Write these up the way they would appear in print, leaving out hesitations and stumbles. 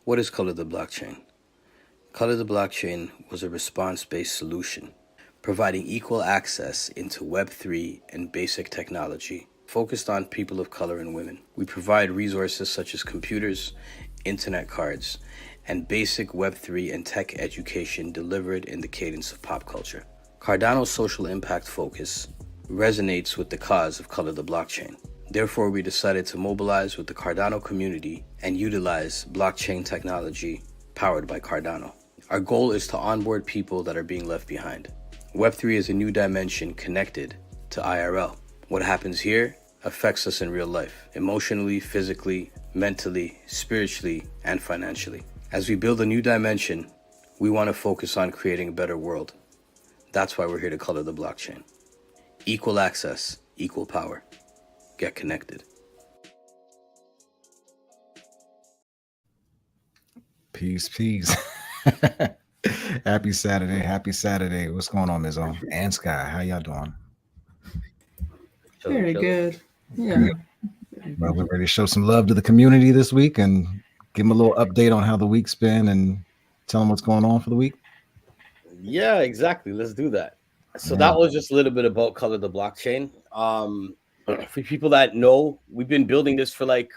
What is Color the Blockchain? Color the Blockchain was a response based solution providing equal access into Web3 and basic technology focused on people of color and women. We provide resources such as computers, internet cards, and basic Web3 and tech education delivered in the cadence of pop culture. Cardano's social impact focus resonates with the cause of Color the Blockchain. Therefore, we decided to mobilize with the Cardano community and utilize blockchain technology powered by Cardano. Our goal is to onboard people that are being left behind. Web3 is a new dimension connected to IRL. What happens here affects us in real life, emotionally, physically, mentally, spiritually, and financially. As we build a new dimension, we want to focus on creating a better world. That's why we're here to color the blockchain. Equal access, equal power. Get connected. Peace, peace. Happy Saturday. Happy Saturday. What's going on, Mizzo? And Sky, how y'all doing? Very good. Yeah. Well, we're ready to show some love to the community this week and give them a little update on how the week's been and tell them what's going on for the week. Yeah, exactly. Let's do that. So Yeah. that was just a little bit about Color the Blockchain. For people that know, we've been building this for like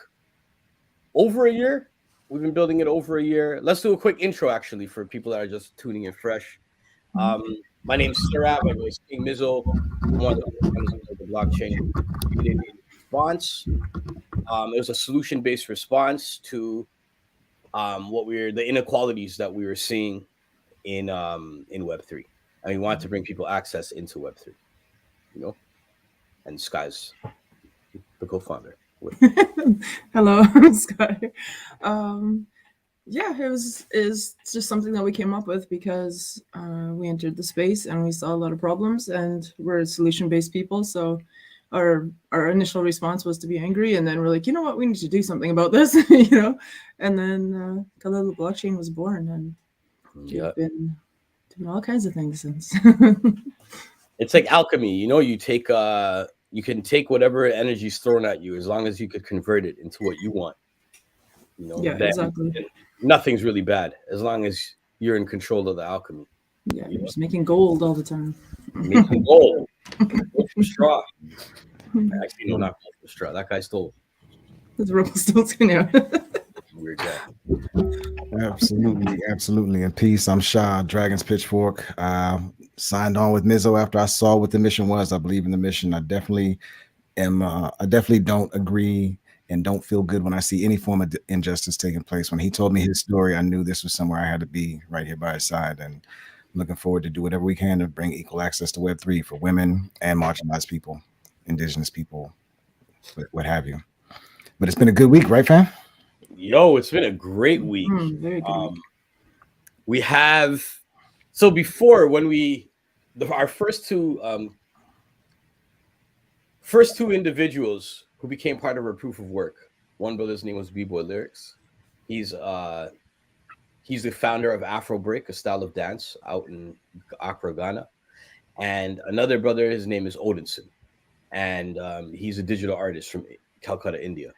over a year. We've been building it over a year. Let's do a quick intro, actually, for people that are just tuning in fresh. My name's Sarab. I'm King Mizzo. I'm one of the founders of the blockchain. We did a response. It was a solution-based response to the inequalities that we were seeing in Web3, and we wanted to bring people access into Web3. You know, and Sky's the co-founder. Hello, Sky. Yeah, it's just something that we came up with because we entered the space and we saw a lot of problems, and we're solution-based people. So our initial response was to be angry, and then we're like, you know what, we need to do something about this, And then Color the Blockchain was born, and Yeah, we've been doing all kinds of things since. it's like alchemy. You can take whatever energy is thrown at you as long as you could convert it into what you want. Yeah, then exactly. nothing's really bad as long as you're in control of the alchemy. Yeah, you're just making gold all the time. Making gold. Gold from straw. Actually, no, not gold from straw. That guy stole. That's Rumpelstiltskin, yeah. Weird guy. Absolutely, absolutely. In peace. I'm Shah, Dragon's Pitchfork. Signed on with Mizzo after I saw what the mission was. I believe in the mission. I definitely don't agree and don't feel good when I see any form of injustice taking place. When he told me his story, I knew this was somewhere I had to be, right here by his side. And I'm looking forward to do whatever we can to bring equal access to Web3 for women and marginalized people, indigenous people, what have you. But it's been a good week, right, fam? Yo, it's been a great week. Very good. We have before when our first two individuals who became part of our proof of work. One brother's name was B-Boy Lyrics. He's the founder of Afro Break, a style of dance out in Accra, Ghana. And another brother, his name is Odinson, and he's a digital artist from Calcutta, India.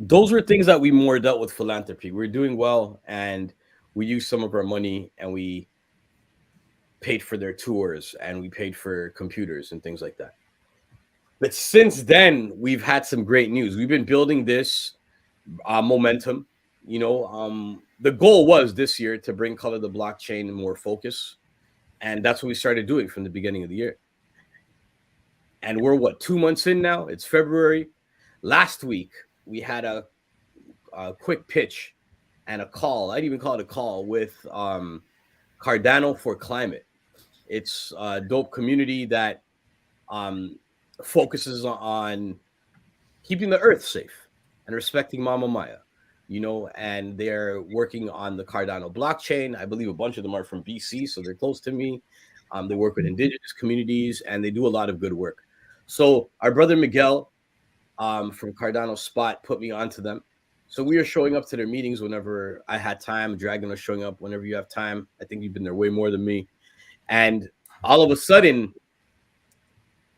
Those were things that we more dealt with philanthropy. We're doing well, and we used some of our money, and we paid for their tours, and we paid for computers and things like that. But since then, we've had some great news. We've been building this momentum. The goal was this year to bring Color the Blockchain more focus, and that's what we started doing from the beginning of the year. And we're 2 months in now? It's February. Last week, we had a quick pitch and a call. I'd even call it a call with Cardano for Climate. It's a dope community that focuses on keeping the earth safe and respecting Mama Maya, and they're working on the Cardano blockchain. I believe a bunch of them are from BC, so they're close to me. They work with indigenous communities, and they do a lot of good work. So our brother Miguel from Cardano Spot put me onto them. So we were showing up to their meetings whenever I had time. Dragon was showing up whenever you have time. I think you've been there way more than me. And all of a sudden,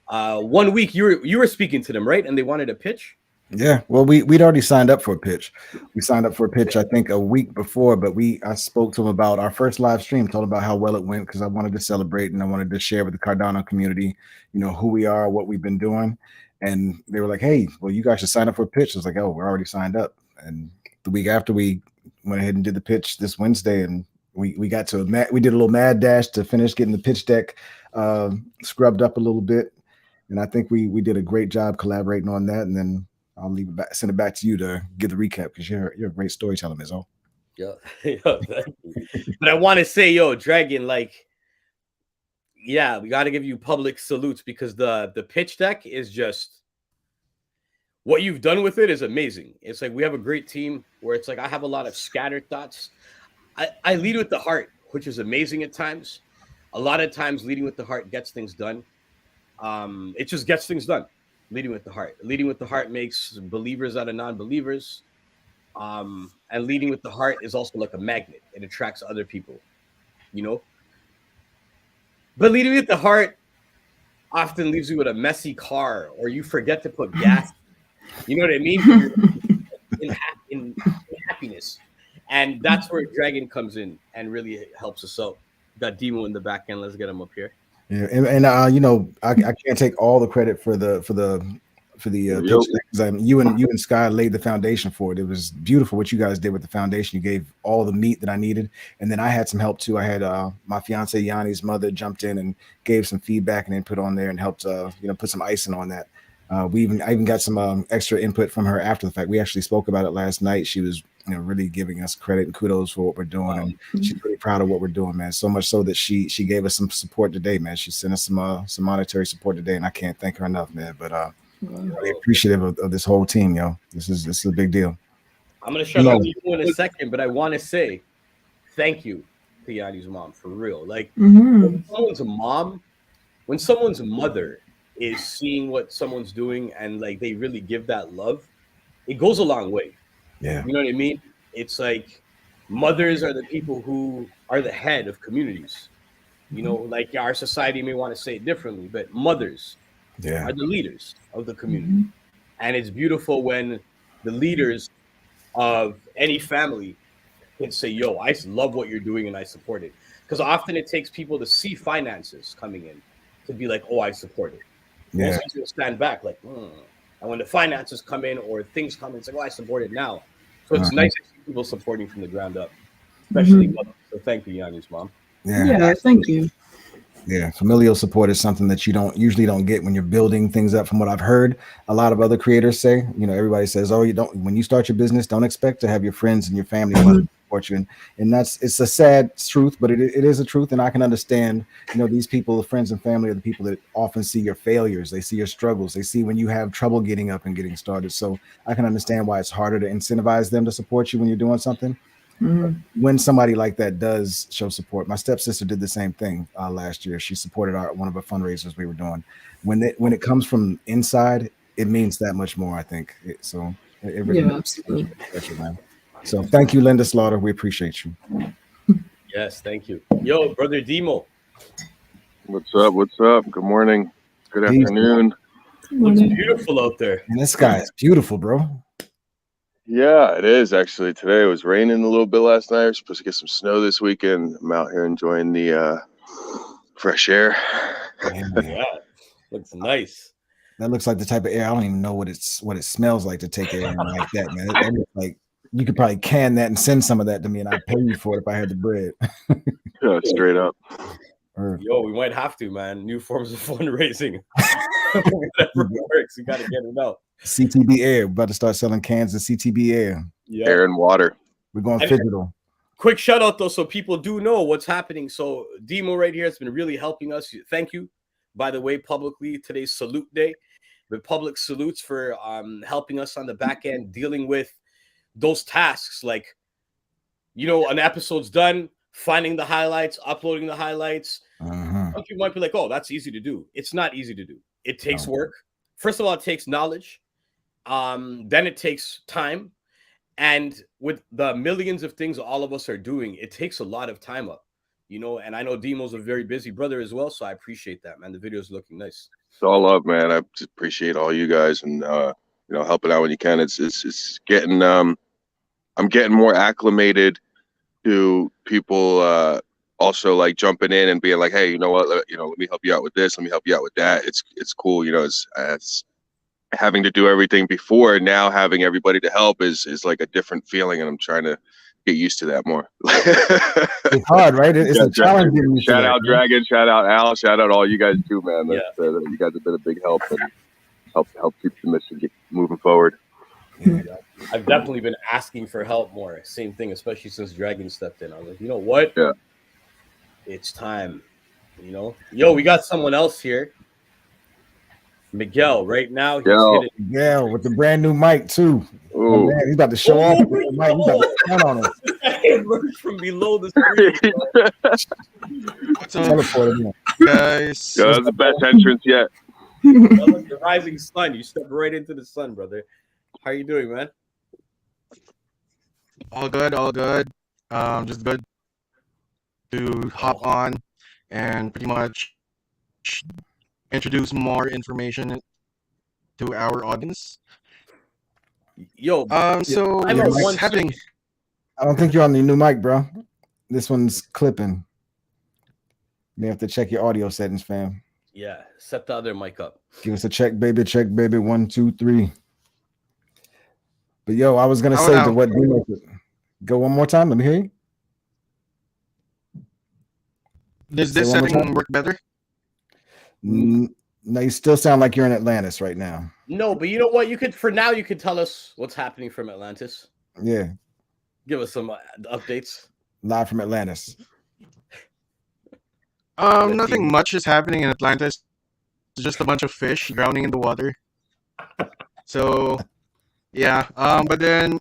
1 week you were speaking to them, right? And they wanted a pitch. Yeah, well, we'd already signed up for a pitch. We signed up for a pitch, I think, a week before, but I spoke to him about our first live stream, told him about how well it went because I wanted to celebrate and I wanted to share with the Cardano community, who we are, what we've been doing. And they were like, "Hey, well, you guys should sign up for a pitch." I was like, "Oh, we're already signed up." And the week after, we went ahead and did the pitch this Wednesday, and we got to we did a little mad dash to finish getting the pitch deck scrubbed up a little bit, and I think we did a great job collaborating on that. And then I'll leave it back, send it back to you to give the recap because you're a great storyteller, Mizzo. Yo, thank you. But I want to say, yo, Dragon, like, yeah, we got to give you public salutes because the pitch deck is just what you've done with it is amazing. It's like we have a great team where it's like I have a lot of scattered thoughts. I lead with the heart, which is amazing at times. A lot of times, leading with the heart gets things done. It just gets things done. Leading with the heart. Leading with the heart makes believers out of non-believers. And leading with the heart is also like a magnet. It attracts other people, But leading with the heart often leaves you with a messy car, or you forget to put gas. You know what I mean? in happiness. And that's where Dragon comes in and really helps us out. Got Demo in the back end. Let's get him up here. Yeah, and I can't take all the credit for the pitch deck, you and Sky laid the foundation for it. It was beautiful what you guys did with the foundation. You gave all the meat that I needed, and then I had some help too. I had my fiance Yanni's mother jumped in and gave some feedback and input on there and helped put some icing on that. I even got some extra input from her after the fact. We actually spoke about it last night. She was really giving us credit and kudos for what we're doing, and she's pretty proud of what we're doing, man. So much so that she gave us some support today, man. She sent us some monetary support today, and I can't thank her enough, man. But really appreciative of this whole team, yo. This is a big deal. I'm gonna shut up you in a second, but I want to say thank you to Yanni's mom for real. Like when someone's a mom, when someone's mother is seeing what someone's doing and like they really give that love, it goes a long way. Yeah. You know what I mean? It's like mothers are the people who are the head of communities. Like our society may want to say it differently, but mothers are the leaders of the community. And it's beautiful when the leaders of any family can say, yo, I love what you're doing and I support it. Because often it takes people to see finances coming in to be like, oh, I support it. Most people stand back like, and when the finances come in or things come in, it's like, oh, I support it now. So it's nice to see people supporting from the ground up, especially mothers. So thank you, Yanni's mom. Yeah, thank you. Yeah, familial support is something that you usually don't get when you're building things up. From what I've heard, a lot of other creators say, everybody says, oh, when you start your business, don't expect to have your friends and your family support you. And it's a sad truth, but it is a truth. And I can understand, these people, the friends and family, are the people that often see your failures. They see your struggles. They see when you have trouble getting up and getting started. So I can understand why it's harder to incentivize them to support you when you're doing something. When somebody like that does show support, my stepsister did the same thing last year. She supported one of our fundraisers we were doing. When it comes from inside, it means that much more, I think. It really absolutely. Man. So thank you, Linda Slaughter. We appreciate you. Yes, thank you. Yo, brother Demo. What's up? Good morning. Good afternoon. Looks beautiful out there. And this guy is beautiful, bro. Yeah, it is actually. Today it was raining a little bit last night. We're supposed to get some snow this weekend. I'm out here enjoying the fresh air. Yeah, looks nice. That looks like the type of air. I don't even know what it smells like to take air in like that, man. That looks like you could probably can that and send some of that to me, and I'd pay you for it if I had the bread. Yeah, straight up. Yo, we might have to, man. New forms of fundraising. Whatever works, you gotta get it out. CTB Air. We're about to start selling cans of CTB Air. Yeah. Air and water. We're going digital. Quick shout out though, so people do know what's happening. So Demo right here has been really helping us. Thank you, by the way, publicly. Today's salute day. The public salutes for helping us on the back end, dealing with those tasks like, an episode's done, finding the highlights, uploading the highlights. Some people might be like, oh, that's easy to do. It's not easy to do. It takes work. First of all, it takes knowledge. Then it takes time. And with the millions of things all of us are doing, it takes a lot of time up, and I know Demo's a very busy brother as well. So I appreciate that, man. The video's looking nice. It's all up, man. I just appreciate all you guys. And helping out when you can. It's getting I'm getting more acclimated to people also like jumping in and being like, hey, you know what, let me help you out with this, let me help you out with that. It's cool, it's having to do everything before. Now having everybody to help is like a different feeling, and I'm trying to get used to that more. It's hard, right? It's a challenge. Shout out Dragon, shout out Al, shout out all you guys too, man. You guys have been a big help and help keep the mission moving forward. I've definitely been asking for help more. Same thing, especially since Dragon stepped in. I was like, you know what? Yeah. It's time. Yo, we got someone else here. Miguel, right now he's hitting. Yeah, with the brand new mic too. Oh man, he's about to show off with the mic. He's about to stand on us. Emerged from below the screen. What's up, guys? Yeah, that's the best entrance yet. Like the rising sun. You stepped right into the sun, brother. How you doing, man? All good, all good. Just good to hop on and pretty much introduce more information to our audience. Yo, so I know what's one happening? I don't think you're on the new mic, bro. This one's clipping. You may have to check your audio settings, fam. Yeah, set the other mic up. Give us a check, baby. Check, baby. 1, 2, 3. But yo, I was gonna say to what do you make it? Go one more time. Let me hear you. Does this setting work better? No, you still sound like you're in Atlantis right now. No, but you know what? You could tell us what's happening from Atlantis. Yeah, Give us some updates. live from Atlantis. Nothing much is happening in Atlantis. It's just a bunch of fish drowning in the water. So, yeah. But then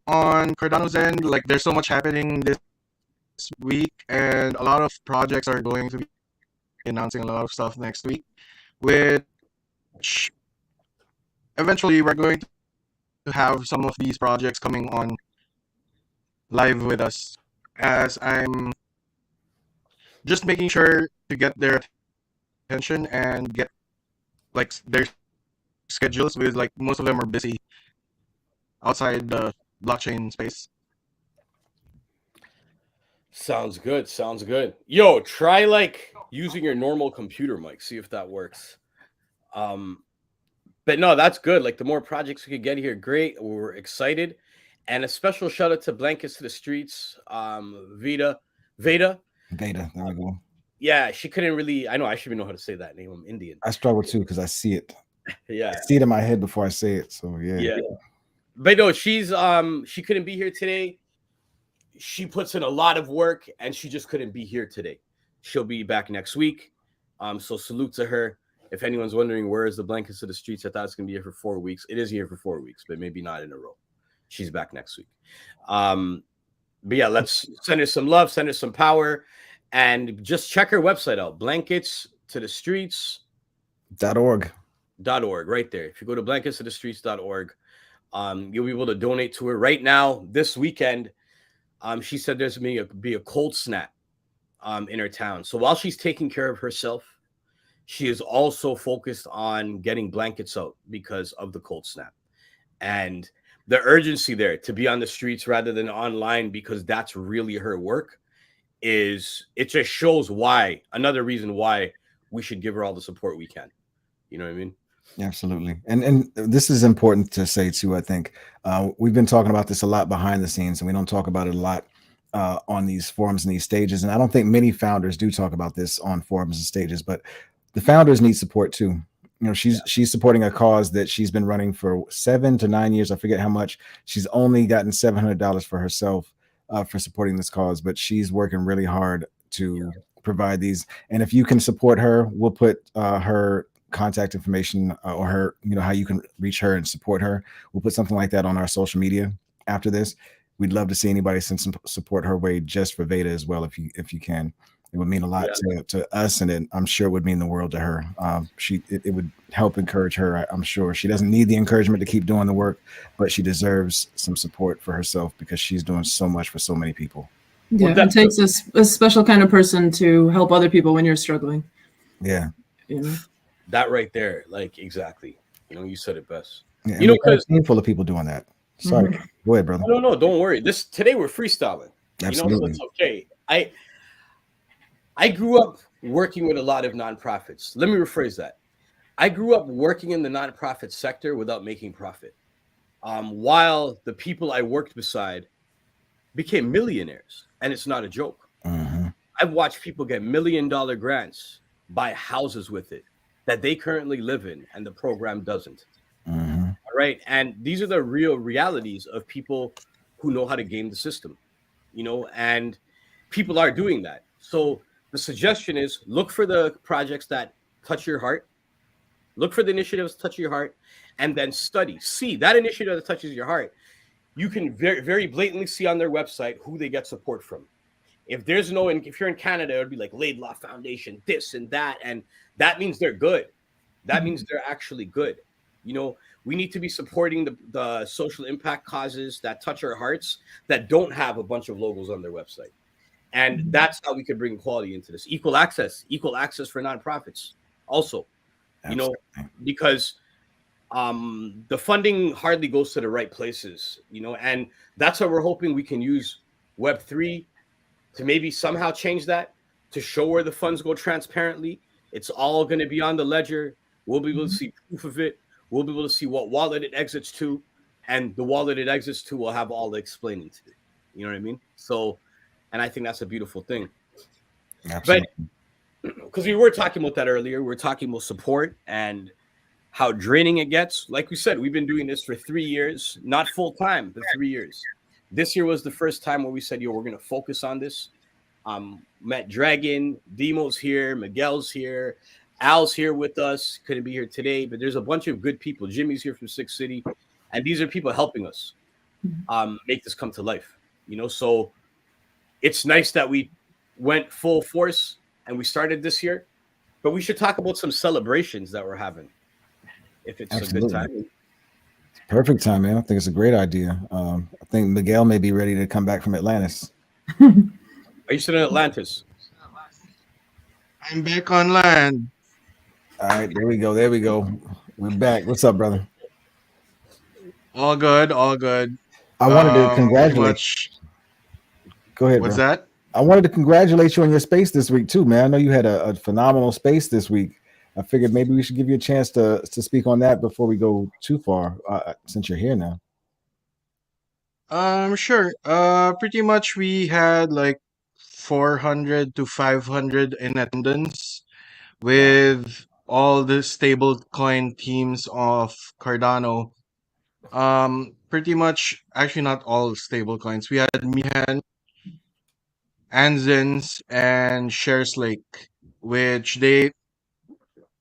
on Cardano's end, like there's so much happening this week, and a lot of projects are going to be announcing a lot of stuff next week, which eventually we're going to have some of these projects coming on live with us, as I'm just making sure to get their attention and get like their schedules, with like most of them are busy outside the blockchain space. Sounds good. Sounds good. Yo, try like using your normal computer mic. See if that works. But no, that's good. Like the more projects we could get here, great. We're excited. And a special shout out to Blankets to the Streets. Veda. There we go. Yeah, she couldn't really. I know I should even know how to say that name. I'm Indian. I struggle too because I see it. Yeah. I see it in my head before I say it. So yeah. Yeah. But no, she's she couldn't be here today. She puts in a lot of work and she just couldn't be here today. She'll be back next week. So salute to her. If anyone's wondering where is the Blankets to the Streets, I thought it's gonna be here for 4 weeks. It is here for 4 weeks, but maybe not in a row. She's back next week. But yeah, let's send her some love, send her some power, and just check her website out, blanketstothestreets.org. Right there. If you go to blanketstothestreets.org, you'll be able to donate to her right now. This weekend, she said there's going to be a cold snap in her town. So while she's taking care of herself, she is also focused on getting blankets out because of the cold snap. And the urgency there to be on the streets rather than online, because that's really her work, is it just shows why, another reason why we should give her all the support we can. You know what I mean? Absolutely. And this is important to say too. I think we've been talking about this a lot behind the scenes, and we don't talk about it a lot on these forums and these stages. And I don't think many founders do talk about this on forums and stages, but the founders need support too. You know, she's supporting a cause that she's been running for 7 to 9 years. I forget how much. She's only gotten $700 for herself for supporting this cause, but she's working really hard to provide these. And if you can support her, we'll put her contact information or her, you know, how you can reach her and support her. We'll put something like that on our social media after this. We'd love to see anybody send some support her way just for Veda as well, if you can. It would mean a lot to us, and I'm sure it would mean the world to her. It would help encourage her. I'm sure she doesn't need the encouragement to keep doing the work, but she deserves some support for herself because she's doing so much for so many people. Yeah, it takes a special kind of person to help other people when you're struggling. Yeah. You know? That right there, like exactly. You know, you said it best. Yeah, You know, and we got a because team full of people doing that. Sorry, Mhm. go ahead, brother. no, don't worry. This today we're freestyling. You know, so Absolutely. it's okay. I grew up working with a lot of nonprofits. Let me rephrase that. I grew up working in the nonprofit sector without making profit. While the people I worked beside became millionaires, and it's not a joke. Mhm. I've watched people get $1 million grants, buy houses with it that they currently live in, and the program doesn't. Mhm. All right. And these are the real realities of people who know how to game the system, you know, and people are doing that. So the suggestion is look for the projects that touch your heart, look for the initiatives that touch your heart, and then study. See that initiative that touches your heart. You can very, very blatantly see on their website who they get support from. If you're in Canada, it would be like Laidlaw Foundation, this and that, and that means they're good. That means they're actually good. You know, we need to be supporting the social impact causes that touch our hearts that don't have a bunch of logos on their website. And that's how we could bring equality into this. Equal access for nonprofits also, you know, Absolutely. because the funding hardly goes to the right places, you know, and that's what we're hoping we can use Web3 to maybe somehow change that, to show where the funds go transparently. It's all going to be on the ledger. We'll be able to see proof of it. We'll be able to see what wallet it exits to, and the wallet it exits to will have all the explaining to it. You know what I mean? So, and I think that's a beautiful thing. But Absolutely. because we were talking about that earlier, we were talking about support and how draining it gets. Like we said, we've been doing this for 3 years, not full time, but 3 years. This year was the first time where we said, yo, we're going to focus on this. Met Dragon, Demo's here, Miguel's here, Al's here with us. Couldn't be here today, but there's a bunch of good people. Jimmy's here from Six City, and these are people helping us make this come to life. You know, so it's nice that we went full force and we started this year. But we should talk about some celebrations that we're having, if it's a good Absolutely. time. Perfect time, man. I think it's a great idea. I think Miguel may be ready to come back from Atlantis. Are you still in Atlantis? I'm back on land. All right, there we go. There we go. We're back. What's up, brother? All good, all good. I wanted to Pretty congratulate. much. Go ahead, What's bro. that? I wanted to congratulate you on your space this week too, man. I know you had a phenomenal space this week. I figured maybe we should give you a chance to speak on that before we go too far, since you're here now. Sure. Pretty much we had like 400 to 500 in attendance with all the stable coin teams of Cardano. Pretty much, actually not all stable coins. We had Mihan, Anzens, and SharesLake,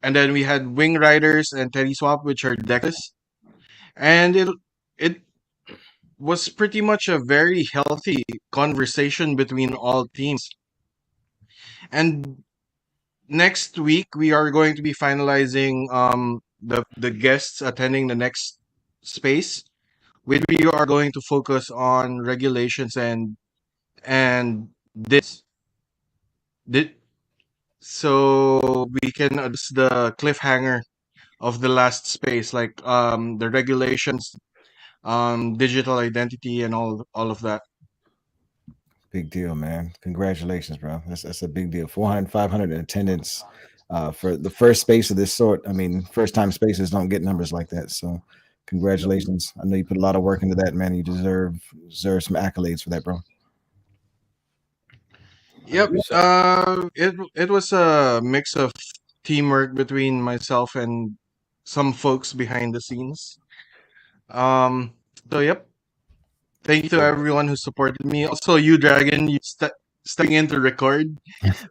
and then we had Wing Riders and Teddy Swap, which are Dexes. And it was pretty much a very healthy conversation between all teams. And next week we are going to be finalizing the guests attending the next space, which we are going to focus on regulations and this so we can address the cliffhanger of the last space, like the regulations, digital identity, and all of that. Big deal, man. Congratulations, bro. That's a big deal. 400, 500 in attendance for the first space of this sort. I mean, first time spaces don't get numbers like that. So congratulations. I know you put a lot of work into that, man. You deserve some accolades for that, bro. Yep. 100%. It was a mix of teamwork between myself and some folks behind the scenes. So yep. Thank you to everyone who supported me. Also, you, Dragon, stepping in to record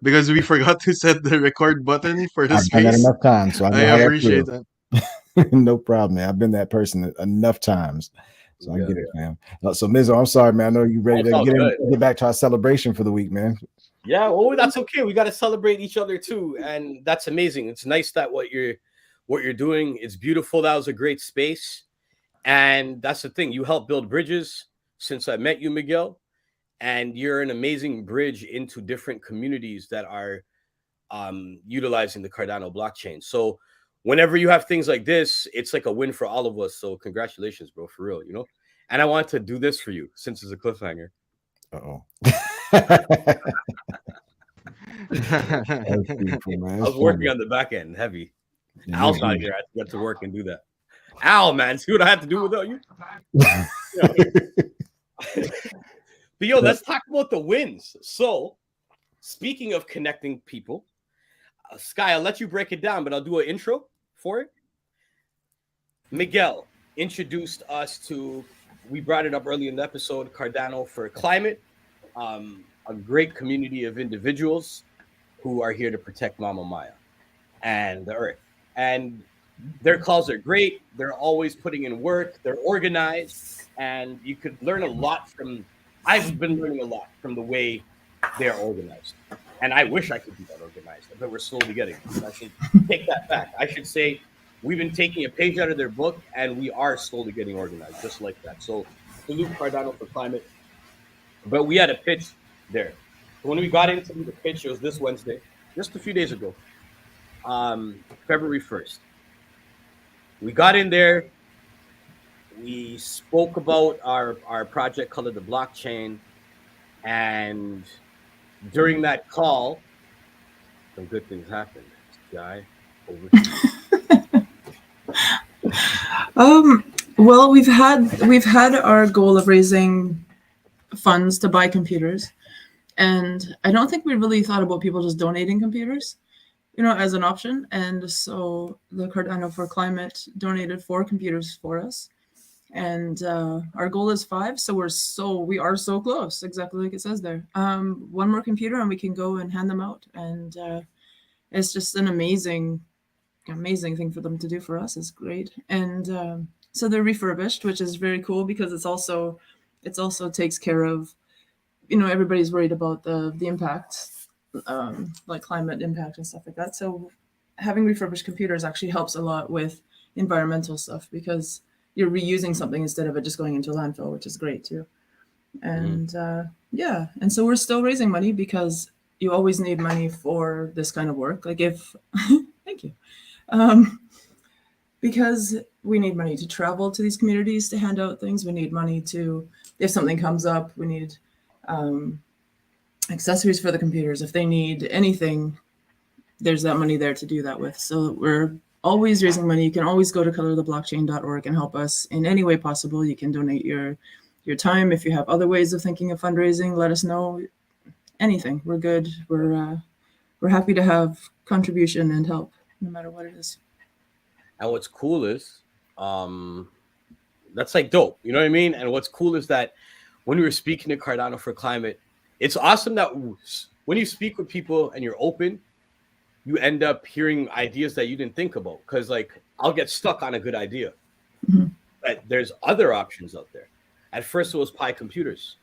because we forgot to set the record button for the I've done that space. enough times, so I know I how that appreciate feels. that. No problem, man. I've been that person enough times, so I Yeah, get it, man. So Mizzo, I'm sorry, man. I know you ready It's to all good. get back to our celebration for the week, man. Yeah, well, that's okay. We got to celebrate each other too, and that's amazing. It's nice that what you're doing. It's beautiful. That was a great space, and that's the thing. You help build bridges since I met you, Miguel, and you're an amazing bridge into different communities that are utilizing the Cardano blockchain. So whenever you have things like this, it's like a win for all of us. So congratulations, bro, for real, you know. And I want to do this for you since it's a cliffhanger. Uh-oh. I was working on the back end heavy. Al's not here. I had to get to work and do that. Al, man, see what I had to do without you? But yo, let's talk about the wins. So, speaking of connecting people, Sky, I'll let you break it down, but I'll do an intro for it. Miguel introduced us to, we brought it up early in the episode, Cardano for Climate, a great community of individuals who are here to protect Mama Maya and the earth. And their calls are great. They're always putting in work. They're organized. And you could learn a lot from, I've been learning a lot from the way they're organized. And I wish I could be that organized, but we're slowly getting. I should take that back. I should say we've been taking a page out of their book and we are slowly getting organized, just like that. So salute Cardano for Climate. But we had a pitch there. So when we got into the pitch, it was this Wednesday, just a few days ago, February 1st. We got in there. We spoke about our project Color the Blockchain. And during that call, some good things happened. Guy, over to you. Well, we've had our goal of raising funds to buy computers, and I don't think we really thought about people just donating computers, as an option. And so the Cardano for Climate donated 4 computers for us, and our goal is 5. So we are so close, exactly like it says there. 1 more computer and we can go and hand them out, and it's just an amazing thing for them to do for us. It's great. And so they're refurbished, which is very cool because it also takes care of, everybody's worried about the impact, like climate impact and stuff like that. So having refurbished computers actually helps a lot with environmental stuff because you're reusing something instead of it just going into a landfill, which is great too. And and so we're still raising money because you always need money for this kind of work. Like thank you. Because we need money to travel to these communities to hand out things. We need money to, if something comes up, we need accessories for the computers. If they need anything, there's that money there to do that with. So we're always raising money. You can always go to colortheblockchain.org and help us in any way possible. You can donate your time. If you have other ways of thinking of fundraising, let us know. Anything. We're good. We're happy to have contribution and help, no matter what it is. And what's cool is, that's like dope. You know what I mean? And what's cool is that when we were speaking to Cardano for Climate, it's awesome that when you speak with people and you're open, you end up hearing ideas that you didn't think about. Because like I'll get stuck on a good idea, but there's other options out there. At first, it was Pi computers,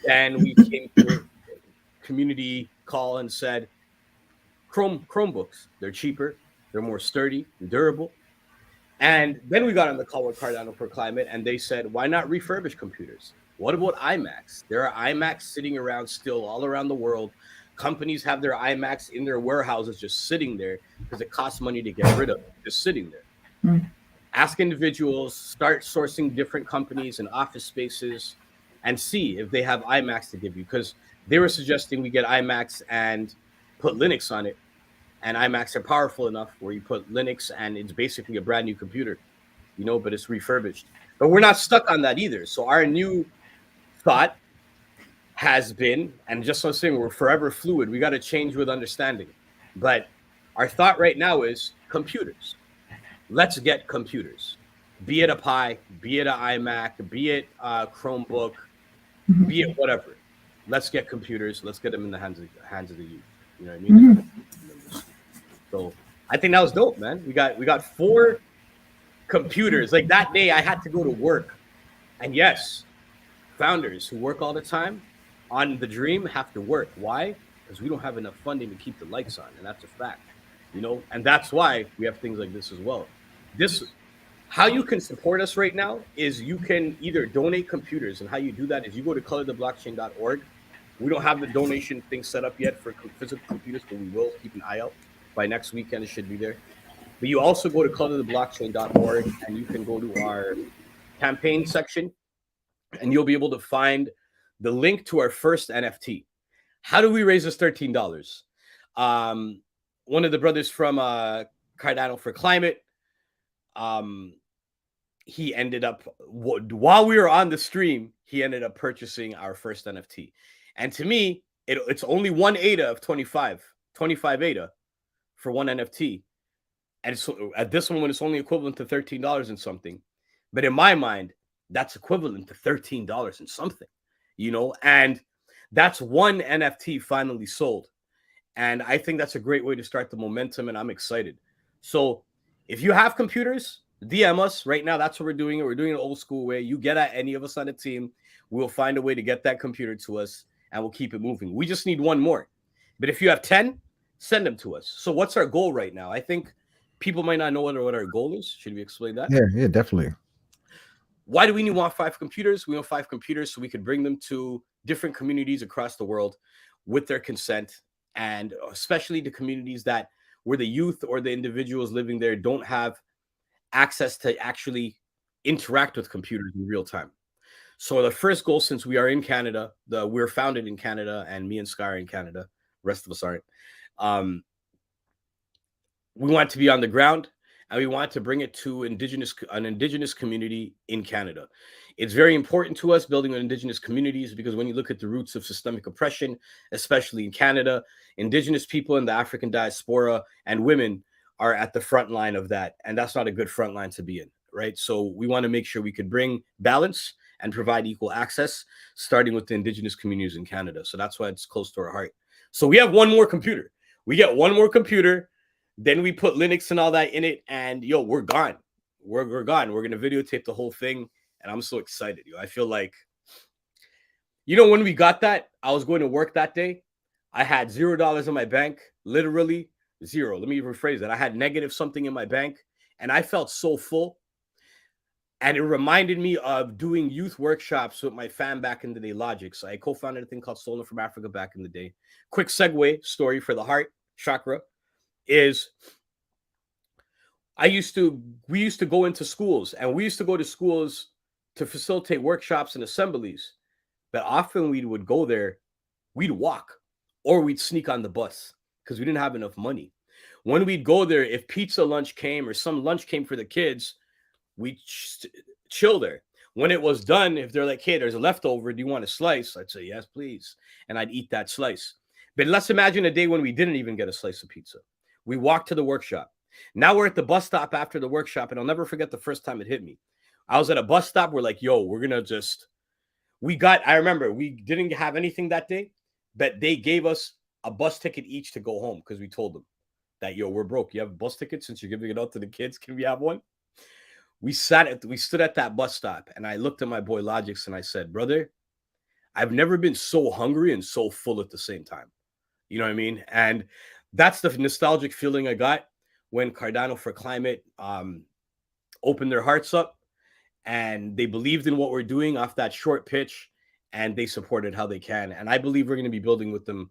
and we came to a community call and said, Chromebooks. They're cheaper. They're more sturdy and durable. And then we got on the call with Cardano for Climate, and they said, why not refurbish computers? What about iMacs? There are iMacs sitting around still all around the world. Companies have their iMacs in their warehouses just sitting there because it costs money to get rid of it, just sitting there. Ask individuals, start sourcing different companies and office spaces and see if they have iMacs to give you, because they were suggesting we get iMacs and put Linux on it. And iMacs are powerful enough where you put Linux and it's basically a brand new computer, but it's refurbished. But we're not stuck on that either. So our new thought has been, and just so I'm saying, we're forever fluid. We got to change with understanding. But our thought right now is computers. Let's get computers. Be it a Pi, be it an iMac, be it a Chromebook, be it whatever. Let's get computers. Let's get them in the hands of the youth. You know what I mean? So I think that was dope, man. We got 4 computers. Like that day I had to go to work. And yes, founders who work all the time on the dream have to work. Why? Because we don't have enough funding to keep the lights on. And that's a fact, and that's why we have things like this as well. How you can support us right now is you can either donate computers, and how you do that is you go to colortheblockchain.org. We don't have the donation thing set up yet for physical computers, but we will. Keep an eye out. By next weekend, it should be there. But you also go to colortheblockchain.org and you can go to our campaign section and you'll be able to find the link to our first NFT. How do we raise this $13? One of the brothers from Cardano for Climate, he ended up, while we were on the stream, he ended up purchasing our first NFT. And to me, it's only one ADA of 25 ADA for one NFT. And so at this one, when it's only equivalent to $13 and something. But in my mind, that's equivalent to $13 and something, you know, and that's one NFT finally sold. And I think that's a great way to start the momentum. And I'm excited. So if you have computers, DM us right now. That's what we're doing. We're doing it old school way. You get at any of us on the team. We'll find a way to get that computer to us and we'll keep it moving. We just need one more. But if you have 10, send them to us. So what's our goal right now? I think people might not know what our goal is. Should we explain that? Yeah, definitely. Why do we want 5 computers? We want 5 computers so we could bring them to different communities across the world with their consent, and especially the communities that where the youth or the individuals living there don't have access to actually interact with computers in real time. So the first goal, since we are in Canada, we're founded in Canada, and me and Sky are in Canada, the rest of us aren't. We want to be on the ground, and we want to bring it to an indigenous community in Canada. It's very important to us building on indigenous communities because when you look at the roots of systemic oppression, especially in Canada, indigenous people in the African diaspora and women are at the front line of that. And that's not a good front line to be in, right? So we want to make sure we could bring balance and provide equal access, starting with the indigenous communities in Canada. So that's why it's close to our heart. So we have one more computer. We get one more computer. Then we put Linux and all that in it, and yo, we're gone. We're gone. We're gonna videotape the whole thing, and I'm so excited. Yo, I feel like, you know, when we got that, I was going to work that day. I had $0 in my bank, literally zero. Let me rephrase that. I had negative something in my bank, and I felt so full. And it reminded me of doing youth workshops with my fam back in the day, Logic. So I co-founded a thing called Stolen from Africa back in the day. Quick segue story for the heart chakra is we used to go into schools, and we used to go to schools to facilitate workshops and assemblies. But often we would go there, we'd walk, or we'd sneak on the bus because we didn't have enough money. When we'd go there, if pizza lunch came or some lunch came for the kids, we'd chill there. When it was done, if they're like, hey, there's a leftover, do you want a slice? I'd say, yes, please. And I'd eat that slice. But let's imagine a day when we didn't even get a slice of pizza. We walked to the workshop. Now we're at the bus stop after the workshop, and I'll never forget the first time it hit me. I was at a bus stop. We're like, yo, we're going to I remember we didn't have anything that day, but they gave us a bus ticket each to go home because we told them that, yo, we're broke. You have a bus ticket since you're giving it out to the kids. Can we have one? We stood at that bus stop, and I looked at my boy Logix and I said, brother, I've never been so hungry and so full at the same time. You know what I mean? And that's the nostalgic feeling I got when Cardano for Climate opened their hearts up, and they believed in what we're doing off that short pitch, and they supported how they can. And I believe we're going to be building with them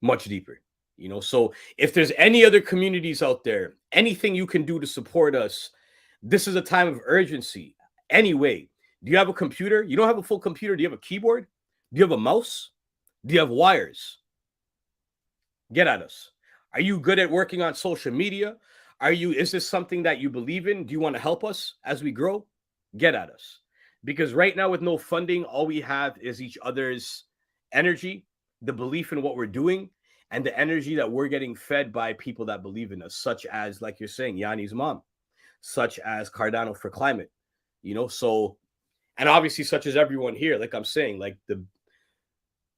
much deeper, you know? So if there's any other communities out there, anything you can do to support us, this is a time of urgency. Anyway, do you have a computer? You don't have a full computer. Do you have a keyboard? Do you have a mouse? Do you have wires? Get at us. Are you good at working on social media? Is this something that you believe in? Do you want to help us as we grow? Get at us. Because right now with no funding, all we have is each other's energy, the belief in what we're doing, and the energy that we're getting fed by people that believe in us, such as, like you're saying, Yanni's mom, such as Cardano for Climate, you know, so, and obviously such as everyone here, like I'm saying, like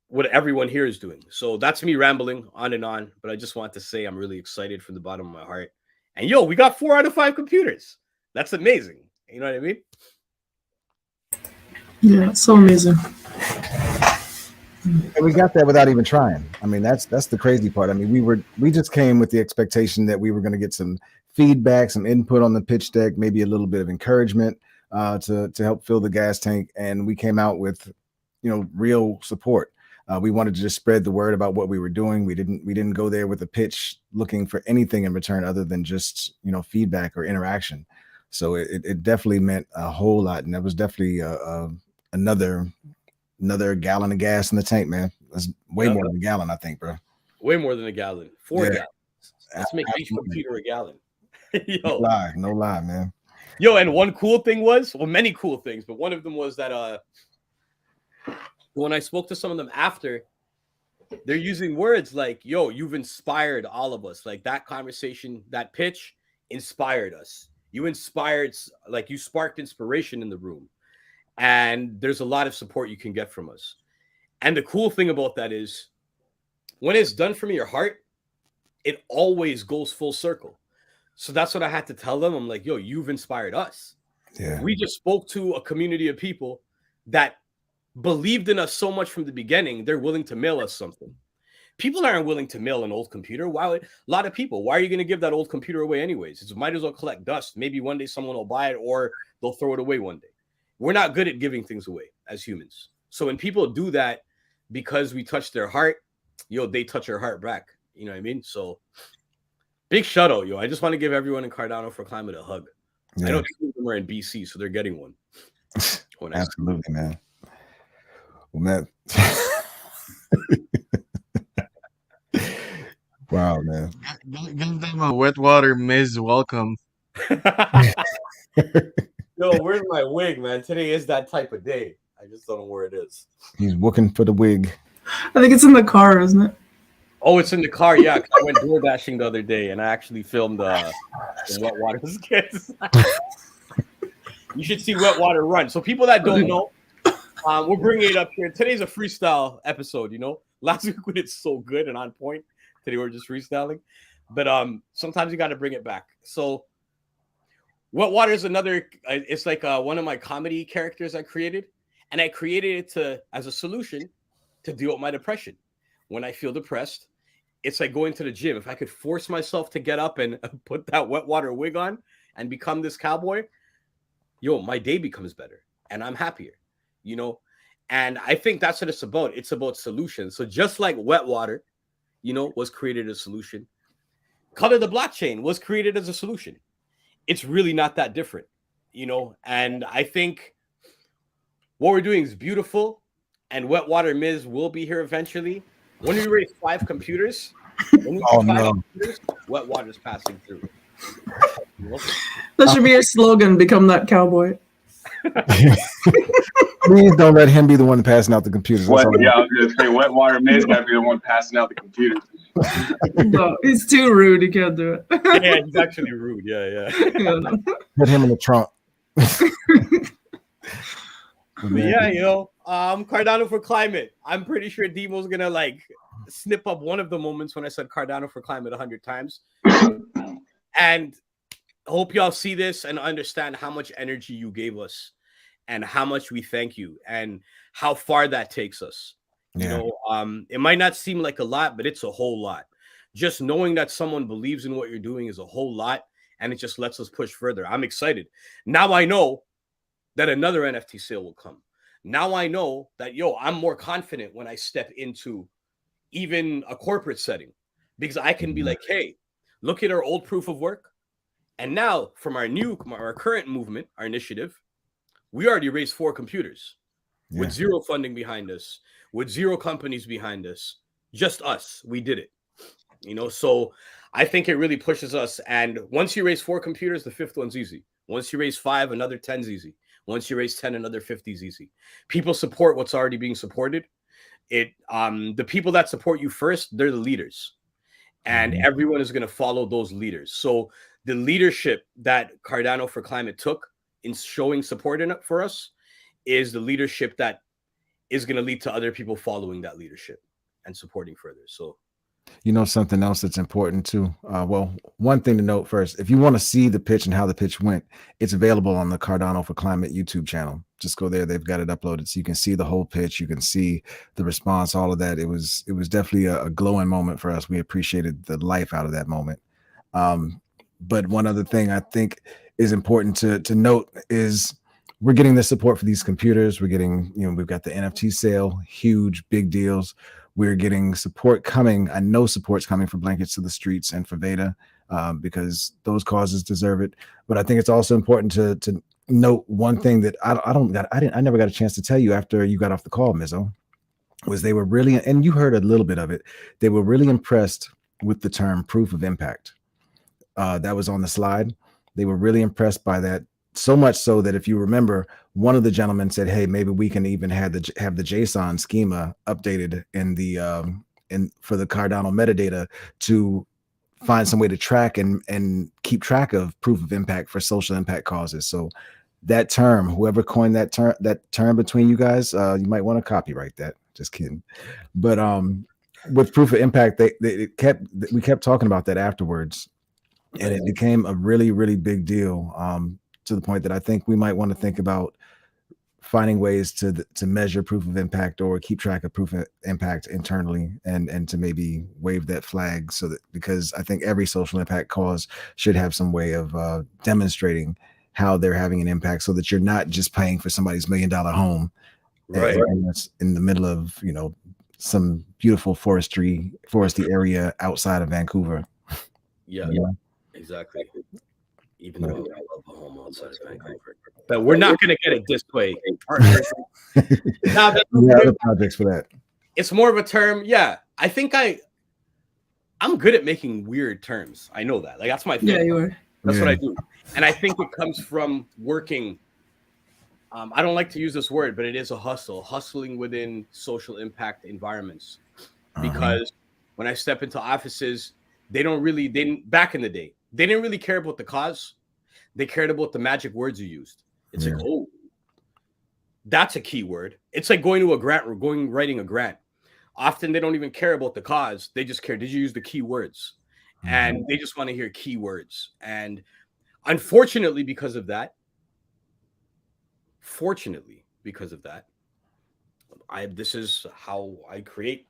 what everyone here is doing. So that's me rambling on and on, but I just want to say I'm really excited from the bottom of my heart. And yo, we got 4 out of 5 computers. That's amazing. You know what I mean? Yeah, it's so amazing. And we got that without even trying. I mean, that's the crazy part. I mean, we just came with the expectation that we were going to get some feedback, some input on the pitch deck, maybe a little bit of encouragement to help fill the gas tank, and we came out with, you know, real support. We wanted to just spread the word about what we were doing. We didn't go there with a pitch looking for anything in return other than just, you know, feedback or interaction. So it definitely meant a whole lot, and that was definitely another gallon of gas in the tank, man. That's way more than a gallon, I think, bro. Way more than a gallon. 4 Yeah. gallons. Let's make each Absolutely. computer a gallon. No lie, man. Yo, and one cool thing was, well, many cool things, but one of them was that when I spoke to some of them after, they're using words like, yo, you've inspired all of us. Like that conversation, that pitch inspired us. You inspired, like you sparked inspiration in the room. And there's a lot of support you can get from us. And the cool thing about that is when it's done from your heart, it always goes full circle. So that's what I had to tell them. I'm like, yo, you've inspired us. Yeah. We just spoke to a community of people that believed in us so much from the beginning, they're willing to mail us something. People aren't willing to mail an old computer. Why would a lot of people? Why are you going to give that old computer away anyways? It might as well collect dust. Maybe one day someone will buy it or they'll throw it away one day. We're not good at giving things away as humans. So when people do that because we touch their heart, yo, they touch our heart back. You know what I mean? So big shout out, yo. I just want to give everyone in Cardano for Climate a hug. Yeah. I know two of them are in BC, so they're getting one. Absolutely, man. Well, man. Wow, man. Give them a wet water Miz welcome. Yo, where's my wig, man? Today is that type of day. I just don't know where it is. He's looking for the wig. I think it's in the car, isn't it? Oh, it's in the car. Yeah, 'cause I went door dashing the other day, and I actually filmed the Wet Water skits. You should see Wet Water run. So people that don't know, we're bringing it up here. Today's a freestyle episode. You know, last week we did so good and on point. Today we're just freestyling, but sometimes you got to bring it back. So Wet Water is another. It's like one of my comedy characters I created, and I created it as a solution to deal with my depression. When I feel depressed, it's like going to the gym. If I could force myself to get up and put that Wet Water wig on and become this cowboy, yo, my day becomes better and I'm happier, you know? And I think that's what it's about. It's about solutions. So just like Wet Water, you know, was created as a solution, Color the Blockchain was created as a solution. It's really not that different, you know? And I think what we're doing is beautiful, and Wet Water Miz will be here eventually. When we raise 5 computers, computers, Wet Water's passing through. You know? That should be your slogan, become that cowboy. Please don't let him be the one passing out the computers. What, yeah, I was gonna say Wet Water Miz gotta be the one passing out the computers. No, he's too rude. He can't do it. Yeah, he's actually rude. Yeah. Put him in the trunk. But yeah, you know, Cardano for Climate. I'm pretty sure Demo's gonna like snip up one of the moments when I said Cardano for Climate 100 times. And hope y'all see this and understand how much energy you gave us and how much we thank you and how far that takes us. Yeah. You know, it might not seem like a lot, but it's a whole lot. Just knowing that someone believes in what you're doing is a whole lot, and it just lets us push further. I'm excited. Now I know that another NFT sale will come. Now I know that, yo, I'm more confident when I step into even a corporate setting, because I can be like, hey, look at our old proof of work. And now from our current movement, our initiative, we already raised 4 computers with 0 funding behind us, with 0 companies behind us, just us. We did it, you know? So I think it really pushes us. And once you raise 4 computers, the 5th one's easy. Once you raise 5, another 10's easy. Once you raise 10, another 50's easy. People support what's already being supported. The people that support you first, they're the leaders. And everyone is going to follow those leaders. So the leadership that Cardano for Climate took in showing support in it for us is the leadership that is going to lead to other people following that leadership and supporting further. So, you know, something else that's important too. Well, one thing to note first, if you want to see the pitch and how the pitch went, it's available on the Cardano for Climate YouTube channel. Just go there. They've got it uploaded. So you can see the whole pitch. You can see the response, all of that. It was definitely a glowing moment for us. We appreciated the life out of that moment. But one other thing I think is important to note is we're getting the support for these computers. We're getting, we've got the NFT sale, huge, big deals. We're getting support coming. I know support's coming for Blankets to the Streets and for Veda, because those causes deserve it. But I think it's also important to note one thing that I never got a chance to tell you after you got off the call, Mizzo, was they were really, and you heard a little bit of it, they were really impressed with the term proof of impact. That was on the slide. They were really impressed by that. So much so that if you remember, one of the gentlemen said, "Hey, maybe we can even have the JSON schema updated in the for the Cardano metadata to find some way to track and keep track of proof of impact for social impact causes." So that term, whoever coined that term between you guys, you might want to copyright that. Just kidding. But with proof of impact, we kept talking about that afterwards, and it became a really, really big deal. To the point that I think we might want to think about finding ways to measure proof of impact or keep track of proof of impact internally, and to maybe wave that flag, so that, because I think every social impact cause should have some way of demonstrating how they're having an impact, so that you're not just paying for somebody's $1 million home, Right. and it's in the middle of some beautiful foresty area outside of Vancouver. Yeah, Yeah. exactly. Even though I love a home outside of Vancouver, but we're not going to get it this way. Now, We have other projects for that. it's more of a term. Yeah, I think I'm good at making weird terms. I know that. Like, that's my thing. Yeah, you were. That's what Yeah. I do. And I think it comes from working. I don't like to use this word, but it is a hustling within social impact environments. Because when I step into offices, back in the day, they didn't really care about the cause. They cared about the magic words you used. It's like, oh, that's a key word. It's like going to a grant or writing a grant. Often they don't even care about the cause. They just care, did you use the key words? And they just want to hear key words. And unfortunately, because of that, this is how I create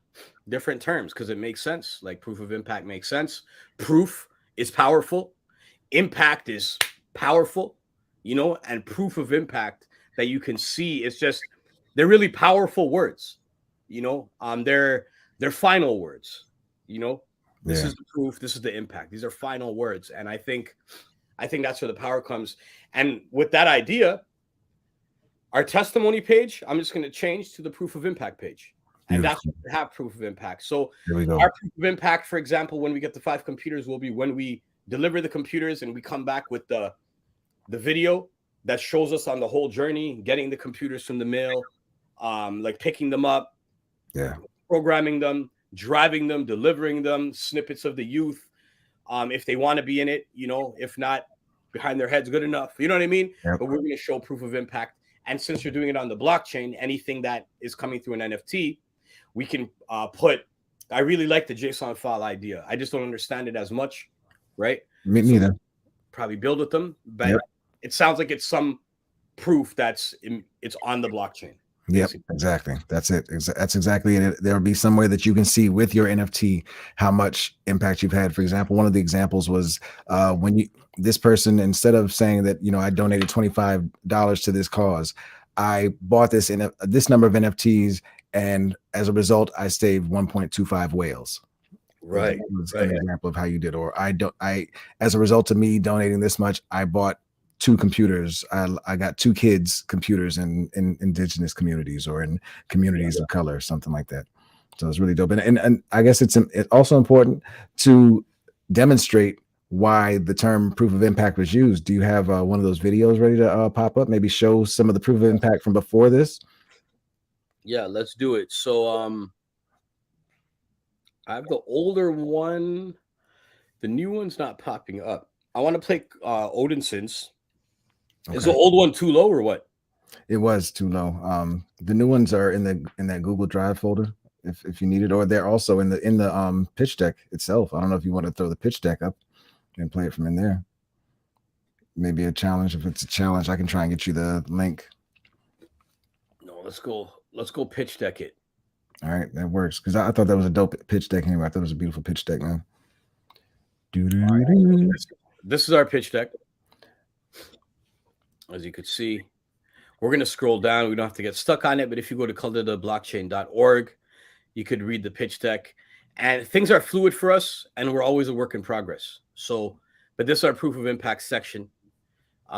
different terms, because it makes sense. Like, proof of impact makes sense. Proof is powerful. Impact is powerful, and proof of impact that you can see, it's just, they're really powerful words, they're final words, this is the proof, this is the impact. These are final words. And I think that's where the power comes. And with that idea, our testimony page, I'm just going to change to the proof of impact page. And that's what we have, proof of impact. So There we go. our proof of impact, for example, when we get the 5 computers, will be when we deliver the computers and we come back with the video that shows us on the whole journey, getting the computers from the mail, like picking them up, programming them, driving them, delivering them, snippets of the youth, if they want to be in it, if not, behind their heads, good enough. You know what I mean? Yep. But we're going to show proof of impact. And since you're doing it on the blockchain, anything that is coming through an NFT, we can I really like the JSON file idea. I just don't understand it as much, right? Me neither. Probably build with them, but it sounds like it's some proof it's on the blockchain. Yep, exactly. That's it. That's exactly it. There'll be some way that you can see with your NFT how much impact you've had. For example, one of the examples was when this person, instead of saying that, I donated $25 to this cause, I bought this number of NFTs, and as a result, I saved 1.25 whales. Right. That was an example of how you did. Or as a result of me donating this much, I bought 2 computers. I got 2 kids computers in indigenous communities or in communities of color, something like that. So it's really dope. And I guess it's also important to demonstrate why the term proof of impact was used. Do you have one of those videos ready to pop up? Maybe show some of the proof of impact from before this? Yeah, let's do it. So I have the older one. The new one's not popping up. I want to play Odinson's. Okay. Is the old one too low or what? It was too low. The new ones are in that Google Drive folder if you need it, or they're also in the pitch deck itself. I don't know if you want to throw the pitch deck up and play it from in there. Maybe a challenge. If it's a challenge, I can try and get you the link. No, let's go pitch deck it. All right, that works, because I thought that was a dope pitch deck anyway. I thought it was a beautiful pitch deck, man. This is our pitch deck. As you could see, We're going to scroll down. We don't have to get stuck on it, but if you go to colortheblockchain.org, you could read the pitch deck. And things are fluid for us, and we're always a work in progress. So, but this is our proof of impact section.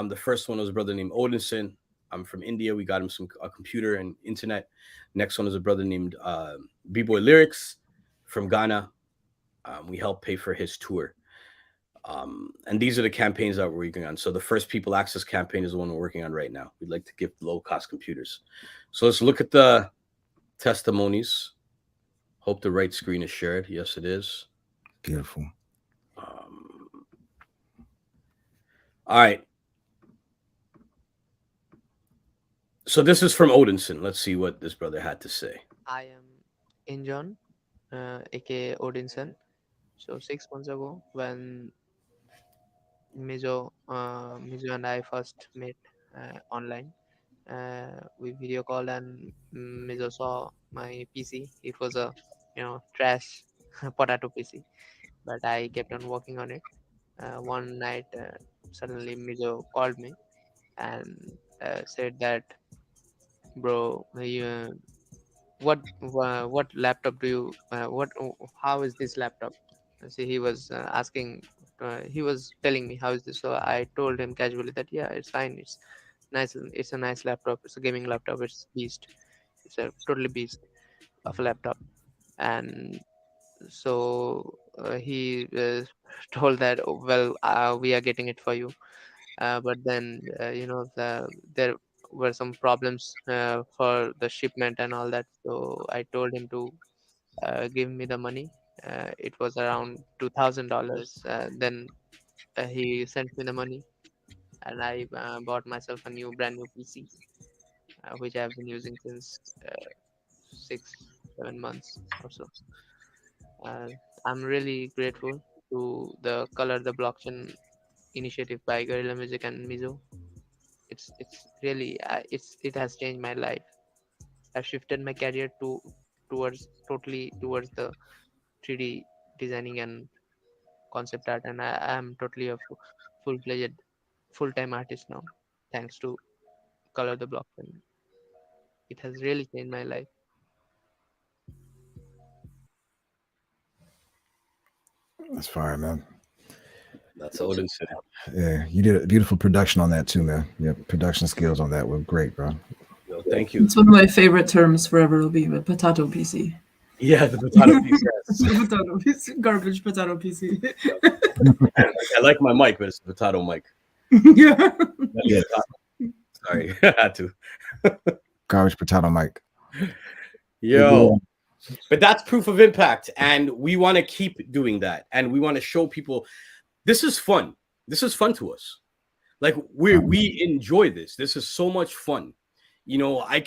The first one was a brother named Odinson. I'm from India. We got him a computer and internet. Next one is a brother named B-Boy Lyrics from Ghana. We helped pay for his tour. And these are the campaigns that we're working on. So the first People Access campaign is the one we're working on right now. We'd like to give low-cost computers. So let's look at the testimonies. Hope the right screen is shared. Yes, it is. Beautiful. All right. So this is from Odinson. Let's see what this brother had to say. I am Injon, aka Odinson. So 6 months ago, when Mizo and I first met online, we video called, and Mizo saw my PC. It was a trash potato PC, but I kept on working on it. One night, suddenly Mizo called me and said that, bro, what laptop do you how is this laptop? So he was asking, he was telling me how is this. So I told him casually that yeah, it's fine, it's nice, it's a nice laptop, it's a gaming laptop, it's beast, it's a totally beast of a laptop. And so he told that, oh, well, we are getting it for you, but then there were some problems for the shipment and all that. So I told him to give me the money. It was around $2,000. Then he sent me the money, and I bought myself a brand new PC, which I've been using since 6-7 months or so. I'm really grateful to the Color the Blockchain initiative by Guerrilla Music and Mizo. It's really it has changed my life. I've shifted my career towards the 3D designing and concept art, and I am totally a full-fledged full-time artist now, thanks to Color the Blockchain. It has really changed my life. That's fire, man. That's Odinson. Yeah, you did a beautiful production on that too, man. Yeah, production skills on that were great, bro. Thank you. It's one of my favorite terms forever will be the potato PC. Yeah, the potato piece. Potato PC, garbage potato PC. I like my mic, but it's a potato mic. Yeah. Yeah. Sorry, I had to. Garbage potato mic. Yo. But that's proof of impact, and we want to keep doing that, and we want to show people this is fun. This is fun to us. Like we enjoy this. This is so much fun. You know, I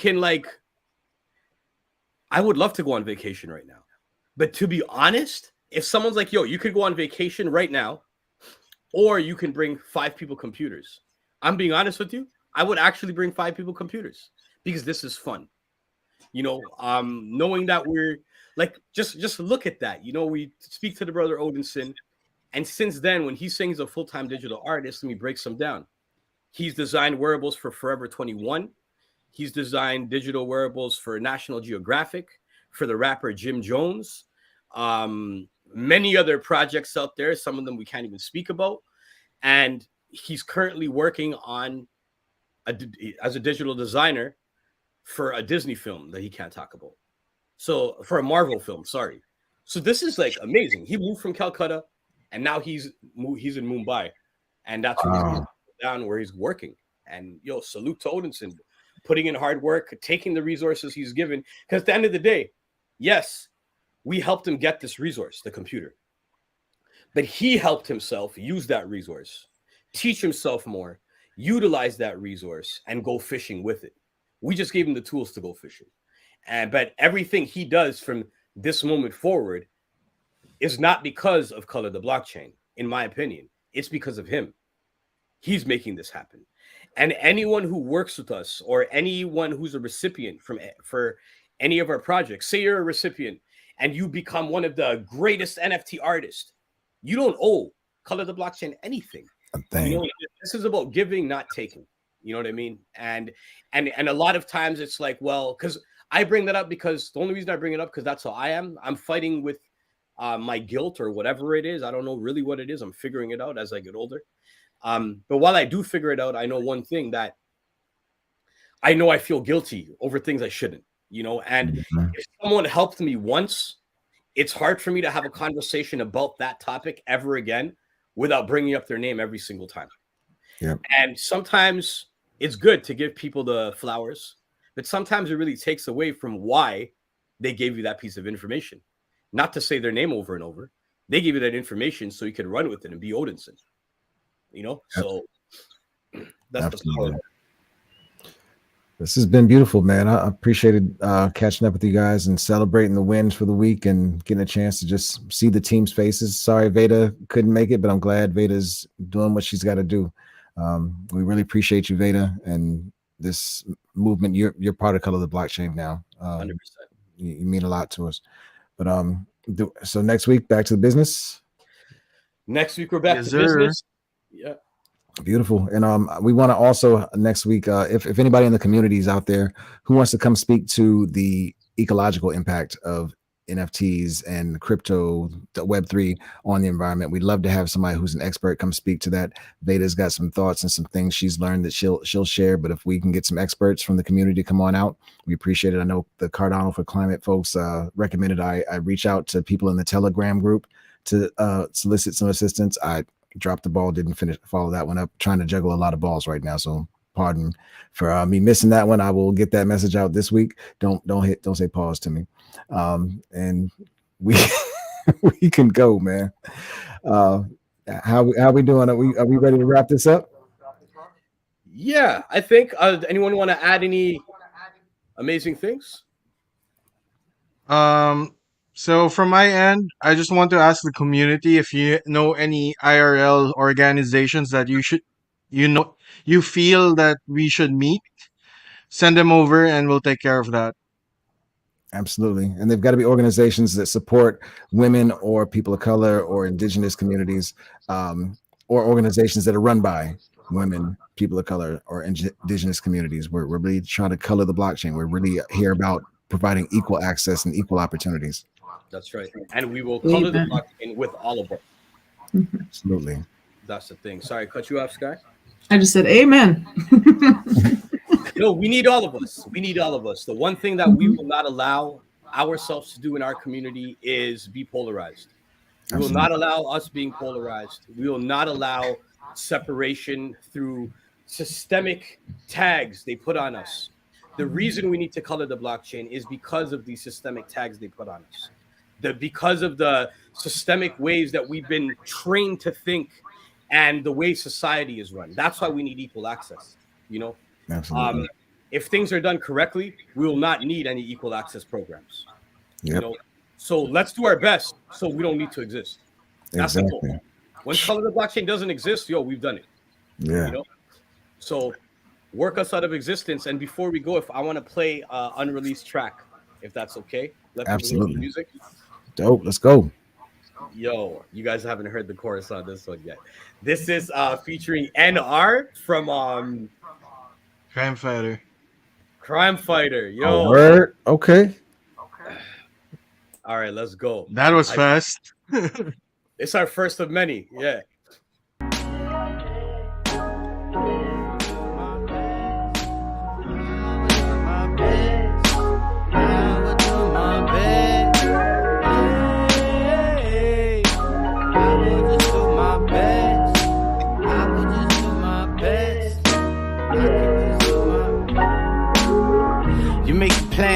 would love to go on vacation right now. But to be honest, if someone's like, yo, you could go on vacation right now, or you can bring 5 people computers. I'm being honest with you. I would actually bring 5 people computers because this is fun. You know, knowing that we're like, just look at that. You know, we speak to the brother Odinson, and since then, when he sings a full-time digital artist, let me break some down. He's designed wearables for Forever 21. He's designed digital wearables for National Geographic, for the rapper Jim Jones, many other projects out there. Some of them we can't even speak about. And he's currently working on as a digital designer for a Disney film that he can't talk about. So for a Marvel film, sorry. So this is like amazing. He moved from Calcutta, and now he's in Mumbai, and that's where he's down where he's working. And yo, salute to Odinson, putting in hard work, taking the resources he's given. Because at the end of the day, yes, we helped him get this resource, the computer, but he helped himself use that resource, teach himself more, utilize that resource, and go fishing with it. We just gave him the tools to go fishing. But everything he does from this moment forward is not because of Color the Blockchain, in my opinion. It's because of him. He's making this happen. And anyone who works with us, or anyone who's a recipient for any of our projects, say you're a recipient and you become one of the greatest NFT artists, you don't owe Color the Blockchain anything. You know, this is about giving, not taking. You know what I mean? And a lot of times it's like, well, because I bring that up because the only reason I bring it up because that's how I am. I'm fighting with my guilt or whatever it is. I don't know really what it is. I'm figuring it out as I get older. But while I do figure it out, I know one thing, that I know I feel guilty over things I shouldn't, you know, and if someone helped me once, it's hard for me to have a conversation about that topic ever again without bringing up their name every single time. Yeah. And sometimes it's good to give people the flowers, but sometimes it really takes away from why they gave you that piece of information. Not to say their name over and over. They gave you that information so you could run with it and be Odinson. You know, so that's Absolutely. the part of it. This has been beautiful, man. I appreciated catching up with you guys and celebrating the wins for the week and getting a chance to just see the team's faces. Sorry Veda couldn't make it, but I'm glad Veda's doing what she's got to do. We really appreciate you, Veda, and this movement. You're part of Color the Blockchain now. 100%. You mean a lot to us. But so next week, back to the business. Next week we're back Yes, to sir. business. Yeah. Beautiful. And we want to also next week, if anybody in the community is out there who wants to come speak to the ecological impact of NFTs and crypto, the Web3 on the environment, we'd love to have somebody who's an expert come speak to that. Veda's got some thoughts and some things she's learned that she'll share. But if we can get some experts from the community to come on out, we appreciate it. I know the Cardano for Climate folks recommended I reach out to people in the Telegram group to solicit some assistance. I dropped the ball, didn't follow that one up, trying to juggle a lot of balls right now. So pardon for me missing that one. I will get that message out this week. Don't say pause to me. And we we can go, man. How we doing? Are we ready to wrap this up? Yeah, I think anyone want to add any amazing things? So from my end, I just want to ask the community if you know any IRL organizations that you feel that we should meet, send them over and we'll take care of that. Absolutely. And they've got to be organizations that support women or people of color or indigenous communities, or organizations that are run by women, people of color, or indigenous communities. We're really trying to color the blockchain. We're really here about providing equal access and equal opportunities. That's right. And we will color the blockchain with all of it. Absolutely. That's the thing. Sorry, cut you off, Sky. I just said amen. No, we need all of us. We need all of us. The one thing that we will not allow ourselves to do in our community is be polarized. We will not allow us being polarized. We will not allow separation through systemic tags they put on us. The reason we need to color the blockchain is because of these systemic tags they put on us. Because of the systemic ways that we've been trained to think and the way society is run. That's why we need equal access, you know? Absolutely. If things are done correctly, we will not need any equal access programs. Yep. You know? So let's do our best so we don't need to exist. That's the goal. When Color the Blockchain doesn't exist, we've done it. Yeah. You know? So work us out of existence. And before we go, if I want to play an unreleased track, if that's okay. Let me hear the music. Dope. Let's go. Yo, you guys haven't heard the chorus on this one yet. This is featuring NR from Crime Fighter. Crime Fighter. Yo. Oh, word. Okay. All right, let's go. That was fast. It's our first of many. Yeah.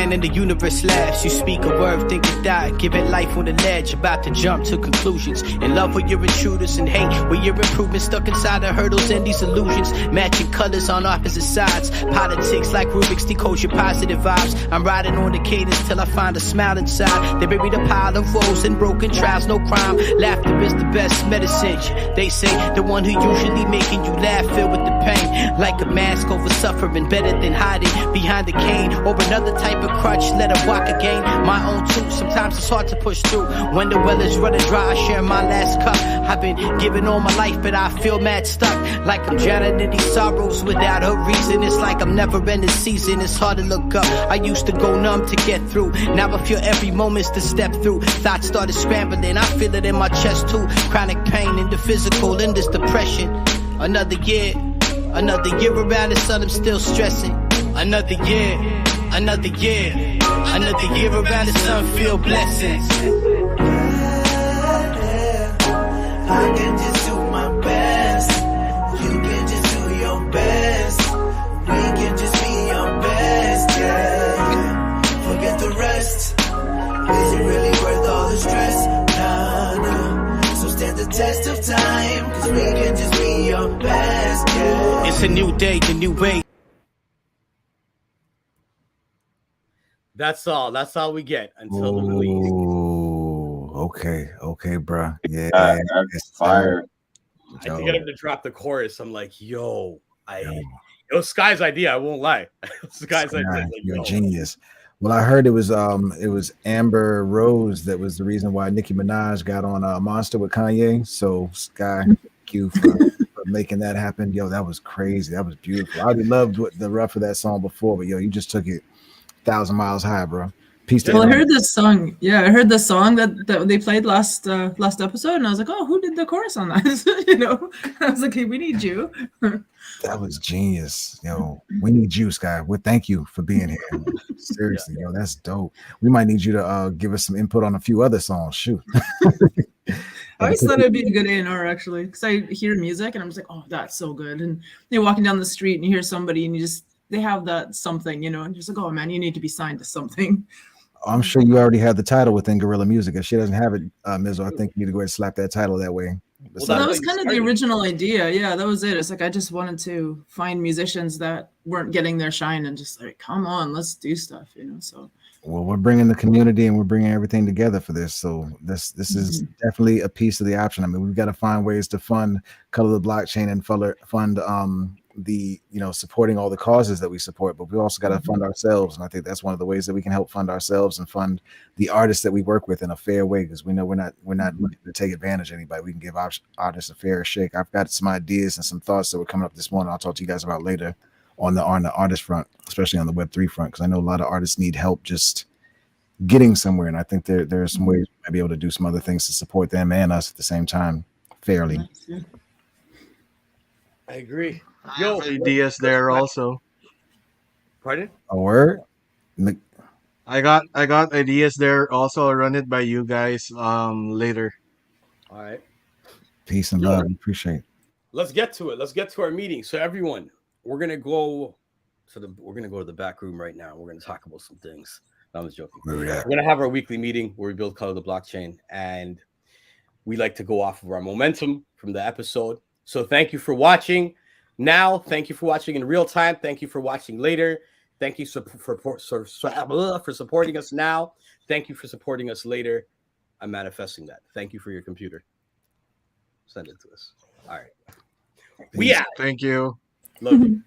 And the universe laughs. You speak a word, think it die. Give it life on the ledge, about to jump to conclusions. In love with your intruders and hate with your improvements, stuck inside the hurdles and these illusions. Matching colors on opposite sides. Politics like Rubik's decode your positive vibes. I'm riding on the cadence till I find a smile inside. They buried a pile of woes and broken trials, no crime. Laughter is the best medicine. They say the one who usually making you laugh, filled with the pain. Like a mask over suffering, better than hiding behind the cane. Or another type of crutch, let her walk again. My own too, sometimes it's hard to push through. When the well is running dry, I share my last cup. I've been giving all my life, but I feel mad stuck. Like I'm drowning in these sorrows without a reason. It's like I'm never in the season, it's hard to look up. I used to go numb to get through. Now I feel every moment's to step through. Thoughts started scrambling, I feel it in my chest too. Chronic pain in the physical, in this depression. Another year around the sun, I'm still stressing. Another year around the sun, feel blessings. I can just do my best. You can just do your best. We can just be your best, yeah. Forget the rest. Is it really worth all the stress? Nah. So stand the test of time, 'cause we can just be your best, yeah. It's a new day, the new way. That's all we get until the release. Ooh, okay, bruh. Yeah, That's fire. I had to get him to drop the chorus. I'm like, yo, it was Sky's idea. I won't lie. Sky's idea. Like, You're a genius. Well, I heard it was Amber Rose that was the reason why Nicki Minaj got on Monster with Kanye. So Sky, thank you for making that happen. Yo, that was crazy. That was beautiful. I already loved the rough of that song before, but yo, you just took it 1,000 miles high, bro. Peace to Well, I everyone. heard this song. Yeah, I heard the song that they played last episode, and I was like, oh, who did the chorus on that? You know, I was like, hey, we need you. That was genius. Yo, we need you, Sky. Well, thank you for being here. Seriously, yo, that's dope. We might need you to give us some input on a few other songs. Shoot. I always thought it'd be a good A&R actually, because I hear music and I'm just like, oh, that's so good. And you're walking down the street and you hear somebody and they have that something, you know, and you're just like, oh man, you need to be signed to something. I'm sure you already have the title within Guerrilla Music. If she doesn't have it, Mizzo, I think you need to go ahead and slap that title that way. Well, That was kind of the original idea. Yeah, that was it. It's like I just wanted to find musicians that weren't getting their shine and just like, come on, let's do stuff, you know. So Well, we're bringing the community and we're bringing everything together for this. So this is definitely a piece of the option. I mean, we've got to find ways to fund Color the Blockchain and fund the, you know, supporting all the causes that we support, but we also got to fund ourselves. And I think that's one of the ways that we can help fund ourselves and fund the artists that we work with in a fair way, because we know we're not looking to take advantage of anybody. We can give artists a fair shake. I've got some ideas and some thoughts that were coming up this morning. I'll talk to you guys about later on the artist front, especially on the Web3 front, because I know a lot of artists need help just getting somewhere. And I think there are some ways we might be able to do some other things to support them and us at the same time fairly. I agree. I have ideas there also. Pardon? A word? I got ideas there also. I'll run it by you guys later. All right. Peace and love. Appreciate it. Let's get to it. Let's get to our meeting. So everyone, we're gonna go to the back room right now. We're gonna talk about some things. No, I'm just joking. We're gonna have our weekly meeting where we build Color the Blockchain, and we like to go off of our momentum from the episode. So thank you for watching now. Thank you for watching in real time. Thank you for watching later. Thank you for supporting us now. Thank you for supporting us later. I'm manifesting that. Thank you for your computer. Send it to us. All right. We out. Thank you. Love you.